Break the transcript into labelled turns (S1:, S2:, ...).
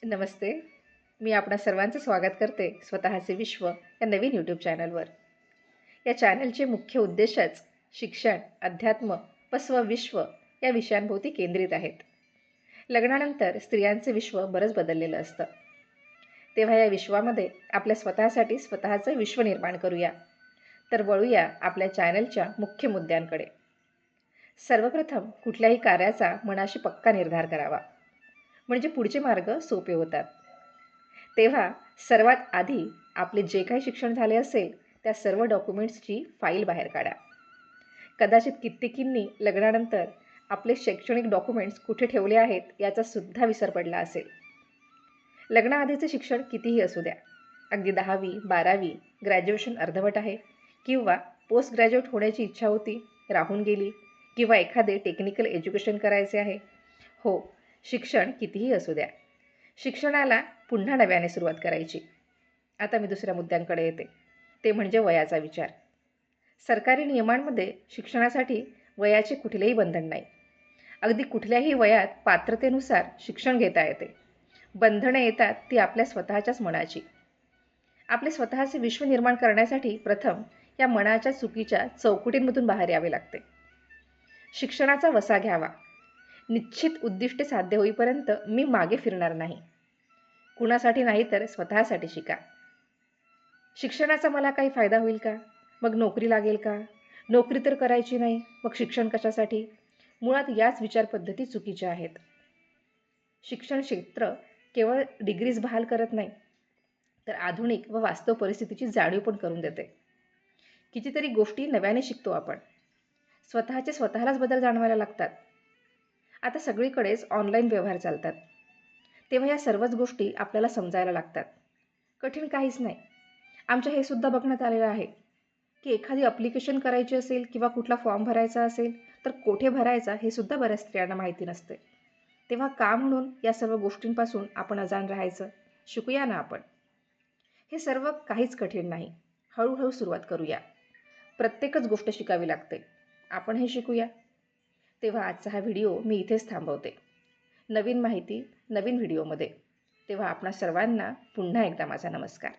S1: नमस्ते. मी आपणा सर्वांचं स्वागत करते स्वतःचे विश्व या नवीन यूट्यूब चॅनलवर. या चॅनलचे मुख्य उद्देशच शिक्षण, अध्यात्म व स्वविश्व या विषयांभोवती केंद्रित आहेत. लग्नानंतर स्त्रियांचे विश्व बरंच बदललेलं असतं. तेव्हा या विश्वामध्ये आपल्या स्वतःसाठी स्वतःचं विश्व निर्माण करूया. तर वळूया आपल्या चॅनलच्या मुख्य मुद्द्यांकडे. सर्वप्रथम कुठल्याही कार्याचा मनाशी पक्का निर्धार करावा, म्हणजे पुढचे मार्ग सोपे होतात. तेव्हा सर्वात आधी आपले जे काही शिक्षण झाले असेल त्या सर्व डॉक्युमेंट्सची फाईल बाहेर काढा. कदाचित कित्येकींनी लग्नानंतर आपले शैक्षणिक डॉक्युमेंट्स कुठे ठेवले आहेत याचा सुद्धा विसर पडला असेल. लग्नाआधीचे शिक्षण कितीही असू द्या, अगदी 10वी 12वी ग्रॅज्युएशन अर्धवट आहे, किंवा पोस्ट ग्रॅज्युएट होण्याची इच्छा होती राहून गेली, किंवा एखादे टेक्निकल एज्युकेशन करायचे आहे. हो, शिक्षण कितीही असू द्या, शिक्षणाला पुन्हा नव्याने सुरुवात करायची. आता मी दुसऱ्या मुद्द्यांकडे येते, ते म्हणजे वयाचा विचार. सरकारी नियमांमध्ये शिक्षणासाठी वयाचे कुठलेही बंधन नाही. अगदी कुठल्याही वयात पात्रतेनुसार शिक्षण घेता येते. बंधने येतात ती आपल्या स्वतःच्याच मनाची. आपले स्वतःचे विश्व निर्माण करण्यासाठी प्रथम या मनाच्या चुकीच्या चौकटींमधून बाहेर यावे लागते. शिक्षणाचा वसा घ्यावा. निश्चित उद्दिष्टे साध्य होईपर्यंत मी मागे फिरणार नाही. कुणासाठी नाही तर स्वतःसाठी शिका. शिक्षणाचा मला काही फायदा होईल का? मग नोकरी लागेल का? नोकरी तर करायची नाही, मग शिक्षण कशासाठी? मुळात याच विचारपद्धती चुकीच्या आहेत. शिक्षण क्षेत्र केवळ डिग्रीज बहाल करत नाही, तर आधुनिक व वास्तव परिस्थितीची जाणीव पण करून देते. कितीतरी गोष्टी नव्याने शिकतो आपण. स्वतःलाच बदल जाणवायला लागतात. आता सगळीकडेच ऑनलाईन व्यवहार चालतात. तेव्हा या सर्वच गोष्टी आपल्याला समजायला लागतात. कठीण काहीच नाही. आमच्या हे सुद्धा बघण्यात आलेलं आहे की एखादी ॲप्लिकेशन करायची असेल किंवा कुठला फॉर्म भरायचा असेल तर कोठे भरायचा हे सुद्धा बऱ्याच स्त्रियांना माहिती नसते. तेव्हा का म्हणून या सर्व गोष्टींपासून आपण अजाण राहायचं? शिकूया ना आपण. हे सर्व काहीच कठीण नाही. हळूहळू सुरुवात करूया. प्रत्येकच गोष्ट शिकावी लागते. आपण हे शिकूया. तेव्हा आजचा हा व्हिडिओ मी इथेच थांबवते. नवीन माहिती नवीन व्हिडिओमध्ये. तेव्हा आपणा सर्वांना पुन्हा एकदा माझा नमस्कार.